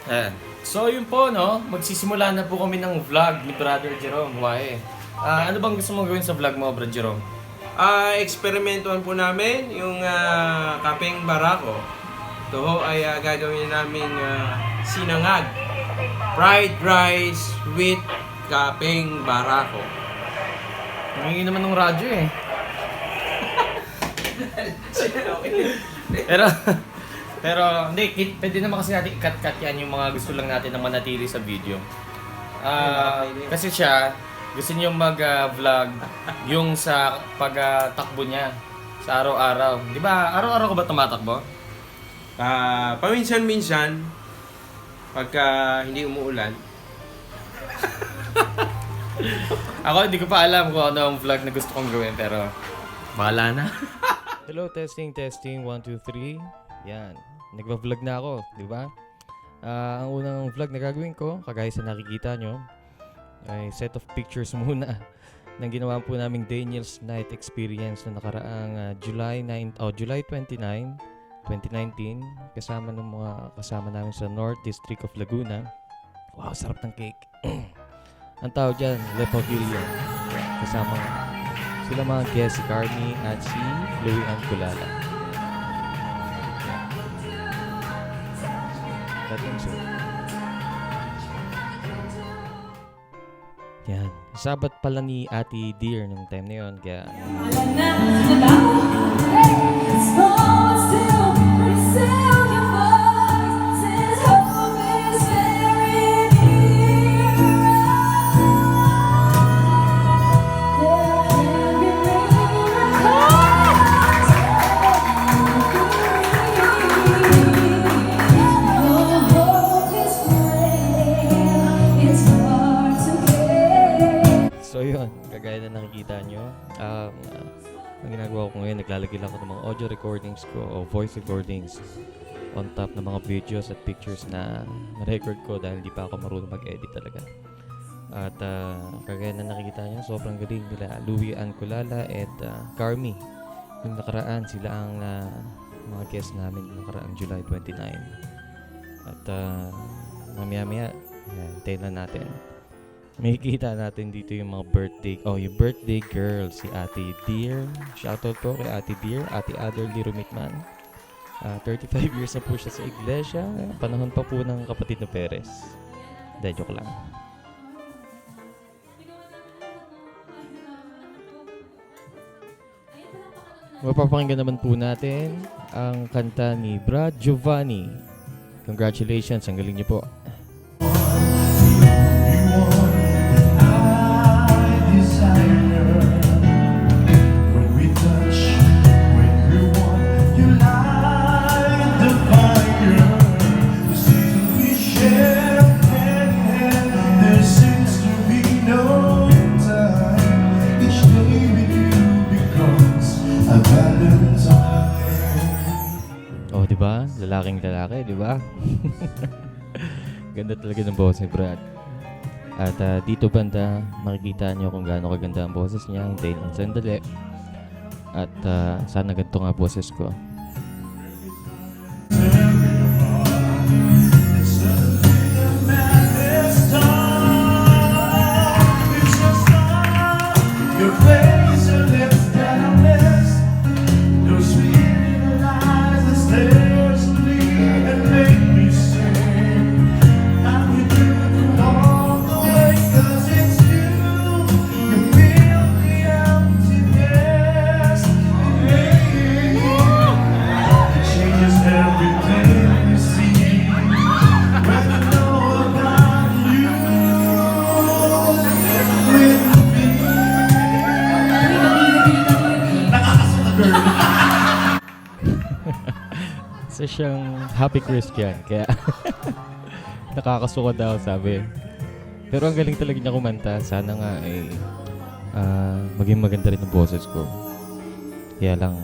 Ayan. So yun po, no? Magsisimula na po kami ng vlog ni Brother Jerome. Wae. Ano bang gusto mong gawin sa vlog mo, Brother Jerome? Eksperimentuhan po namin yung kapeng barako. Ito ho ay gagawin namin sinangag. Fried rice with kapeng barako. Nangingi naman ng radyo eh. pero, pero, hindi, pwede naman kasi natin i-cut-cut yan yung mga gusto lang natin na manatili sa video. Kasi siya, gusto niyo mag-vlog yung sa pagtakbo niya sa araw-araw. Di ba, araw-araw ka ba tumatakbo? Paminsan-minsan, pagka hindi umuulan. Ako, hindi ko pa alam kung ano ang vlog na gusto kong gawin, pero bahala na. Hello, testing, 1, 2, 3. Yan, nagba-vlog na ako, di ba? Ang unang vlog na gagawin ko, kagaya sa nakikita nyo, ay set of pictures muna ng ginawa po naming Daniel's Night Experience na nakaraang July 29, 2019, kasama ng mga kasama namin sa North District of Laguna. Wow, sarap ng cake. Ang tawag dyan, Le Pavilion. Kasama sila mga guests, si Carmi at si Louie Ann Culala. Dating siya. Yan. Sabat pala ni Ate Dear nung time na yun. Kaya so yun, kagaya na nakikita nyo, ang ginagawa ko ngayon, naglalagay lang ako ng mga audio recordings ko o voice recordings on top ng mga videos at pictures na na-record ko dahil di pa ako marunong mag-edit talaga. At kagaya na nakikita nyo, sobrang galing nila Louie Ann Culala at Carmi. Yung nakaraan, sila ang mga guests namin yung nakaraang July 29. At mamaya-maya, tayo na natin. Makikita natin dito yung mga birthday. Oh, yung birthday girl, si Ate Dear. Shoutout po kay Ate Dear, Ate Adderly Rumitman. 35 years na po siya sa iglesia. Panahon pa po ng kapatid na Perez. Hindi, joke lang. Mapapakinggan naman po natin ang kanta ni Brad Giovanni. Congratulations, ang galing niyo po. Oh, di ba? Lalaking lalaki, di ba? Ganda talaga ng boses ni Brad. At dito banda, makikita nyo kung gaano kaganda ang boses niya. Hintayin ang sandali. At sana ganito nga boses ko. Isa siyang happy Christian, kaya nakakasuka daw, sabi. Pero ang galing talaga niya kumanta. Sana nga ay maging maganda rin ang boses ko. Kaya lang,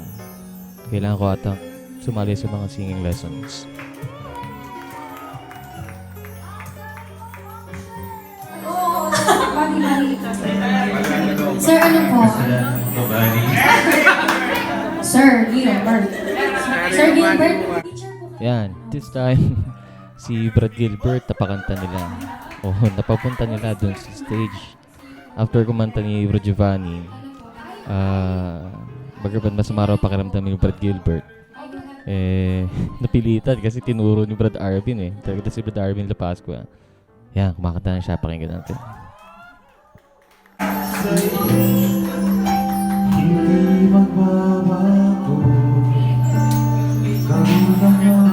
kailangan ko atang sumali sa mga singing lessons. Sir, ano po? Sir Gilbert. Sir Gilbert. Yan, this time si Brad Gilbert, napakanta nila. Oh, napapunta nila dun sa stage. After kumanta ni Bro Giovanni, bagaman masama raw pakiramdam ni Brad Gilbert, napilitan kasi tinuro ni Brad Arvin Talaga si Brad Arvin La Pascua. Yan, kumakanta na siya, pakinggan natin. Hindi magbabago, ikaw naman.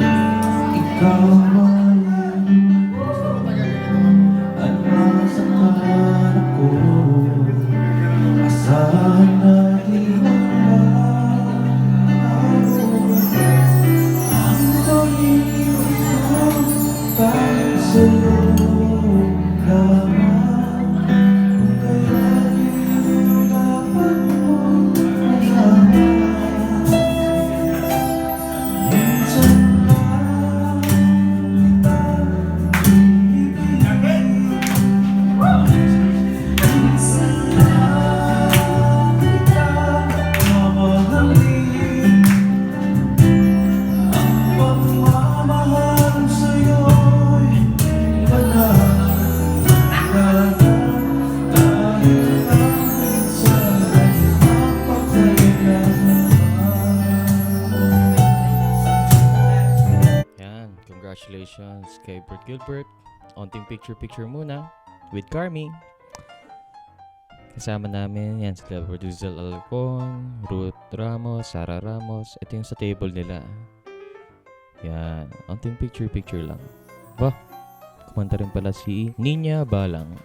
Kahit ikaw mali at masaktan ako, asahan na di magbabago. Ang pag-ibig ko dahil sa'yo lamang, kung kaya yun dapat mong malaman. Minsan lang kita ibigin, minsan lang kita mamahalin. Ang pagmamahal sa'yo'y panahalaga, dahil lang minsan ay mapagkailangan. Yan, congratulations kay Brad Gilbert. Onting picture-picture muna with Carmi. Kasama namin yan sila Producer Alcon, Ruth Ramos, Sarah Ramos. Ito yung sa table nila. Yan, onting picture-picture lang. Bah, kumanta rin pala si Nina Balang.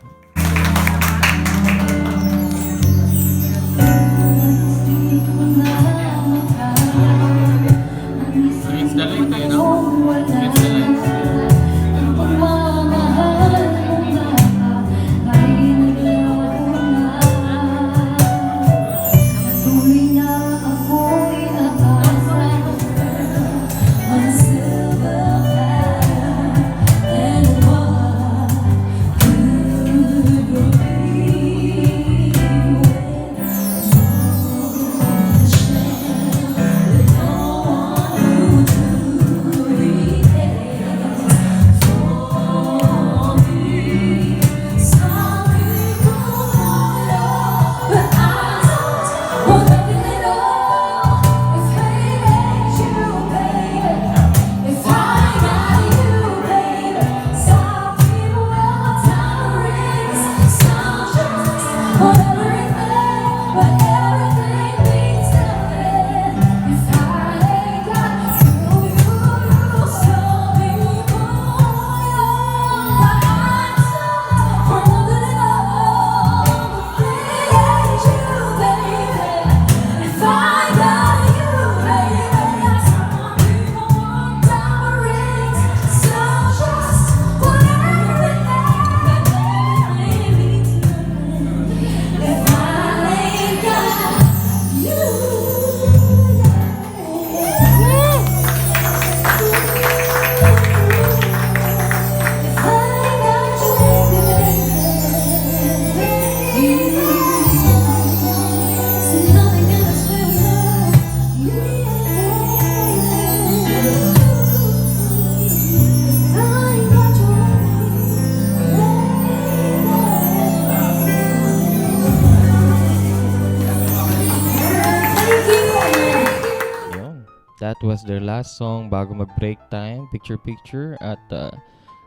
That was their last song bago mag-break time, picture-picture at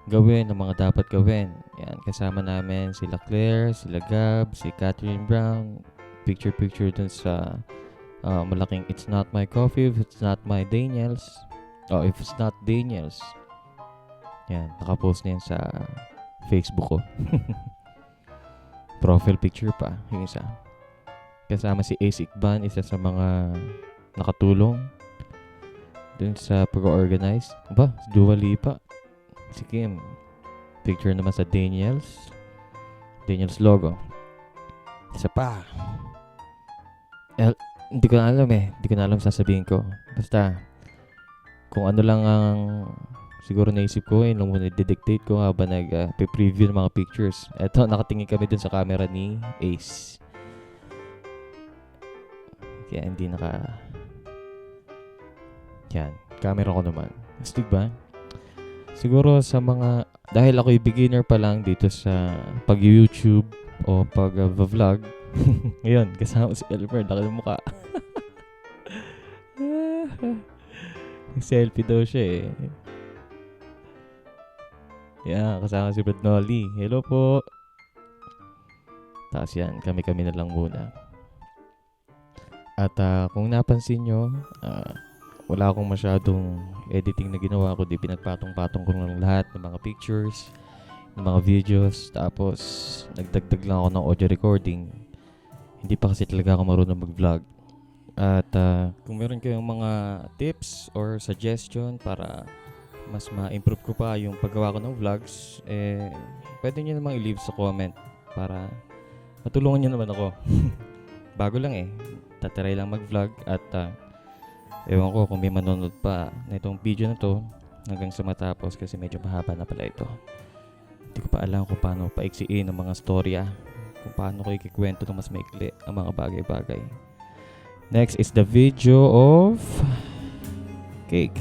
gawin ang mga dapat gawin. Yan, kasama namin sila Claire, sila Gab, si Catherine Brown, picture-picture dun sa malaking It's Not My Coffee, If It's Not My Daniels. Oh, If It's Not Daniels. Yan, nakapost na yan sa Facebook ko. Profile picture pa, yung isa. Kasama si Ace Ikban, isa sa mga nakatulong dun sa pag-organize. Ba, si Dua Lipa, si Kim. Picture naman sa Daniels logo. Isa pa. Hindi ko na alam Hindi ko na alam sasabihin ko. Basta, kung ano lang ang siguro naisip ko, yun lang muna i-dictate ko habang nag-preview ng mga pictures. Eto, nakatingin kami dun sa camera ni Ace. Kaya hindi yan, camera ko naman. Astig ba? Siguro sa mga, dahil ako'y beginner pa lang dito sa pag-YouTube o pag-vlog, ngayon, kasama si Elmer, laki ng mukha. Selfie daw siya eh. Yan, kasama si Brad Nolly. Hello po. Tapos yan, kami-kami na lang muna. At kung napansin nyo, wala akong masyadong editing na ginawa ko. Di pinagpatong-patong ko lang lahat ng mga pictures, ng mga videos. Tapos, nagdagdag lang ako ng audio recording. Hindi pa kasi talaga ako marunong mag-vlog. At kung meron kayong mga tips or suggestion para mas ma-improve ko pa yung paggawa ko ng vlogs, pwede nyo namang i-leave sa comment para matulungan nyo naman ako. Bago lang tataray lang mag-vlog at ewan ko kung may manonood pa na itong video na to hanggang sa matapos kasi medyo mahaba na pala ito. Hindi ko pa alam kung paano paiksiin ang mga storya, kung paano ko ikikwento ng mas maikli ang mga bagay-bagay. Next is the video of cake.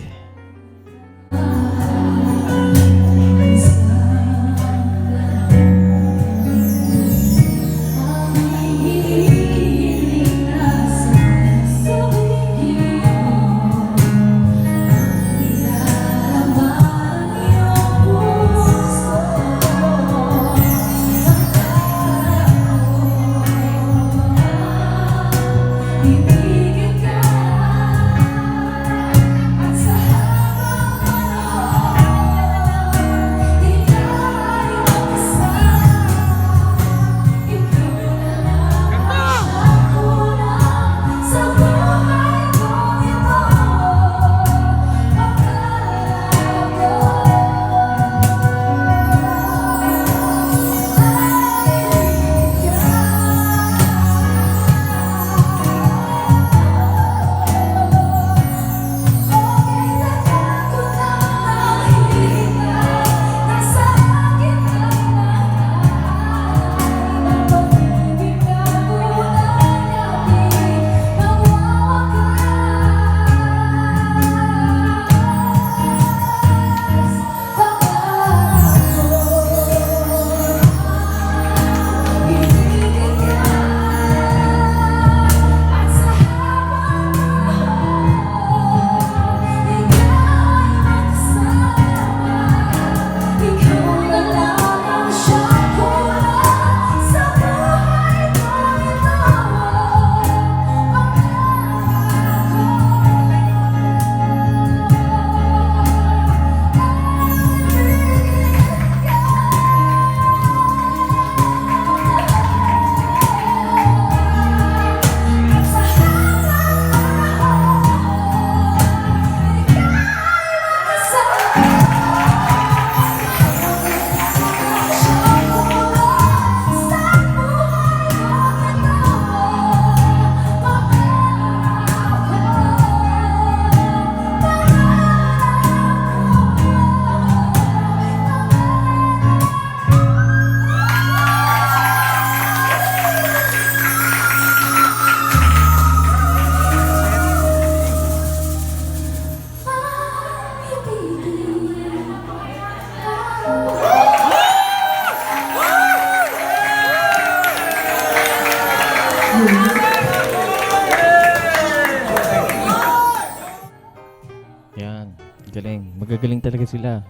Yan, galing. Magagaling talaga sila.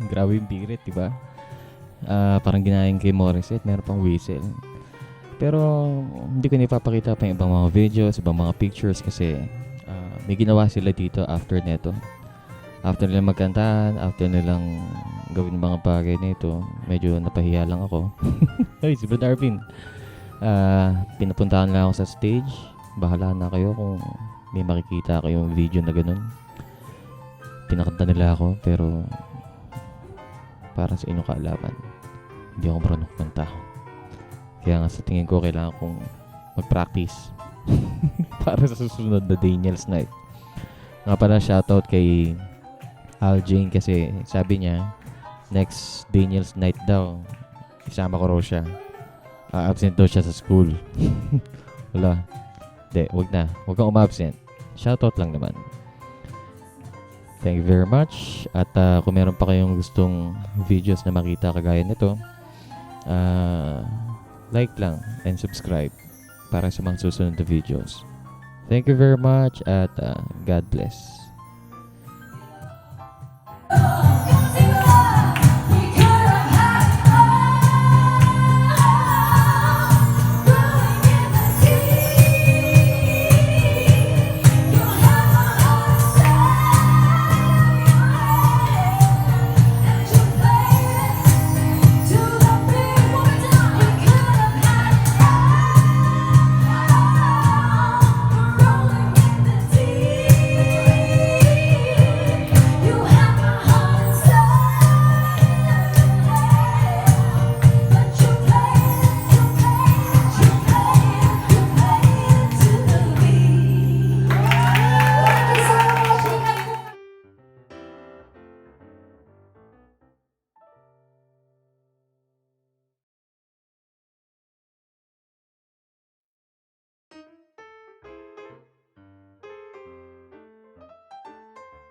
Grabe yung birit, diba? Parang ginayang kay Morissette, meron pang whistle. Pero hindi ko nipapakita pa yung ibang mga videos, ibang mga pictures kasi may ginawa sila dito after neto. After nilang magkantahan, after nilang gawin mga bagay nito, medyo napahiya lang ako. Hey, si Brad Arvin. Pinapuntahan lang ako sa stage. Bahala na kayo kung may makikita kayong video na ganun. Pinakanta nila ako pero para sa inyong kaalaman, hindi ako marunong kumanta. Kaya nga sa tingin ko kailangan kong mag-practice para sa susunod na Daniel's Night. Nga pala shoutout kay Al Jane kasi sabi niya next Daniel's Night daw isama ko raw siya. Absent daw siya sa school. Wala. Wag na. Wag kang umabsent. Shoutout lang naman. Thank you very much. At kung meron pa kayong gustong videos na makita kagaya nito, like lang and subscribe para sa mga susunod na videos. Thank you very much at God bless.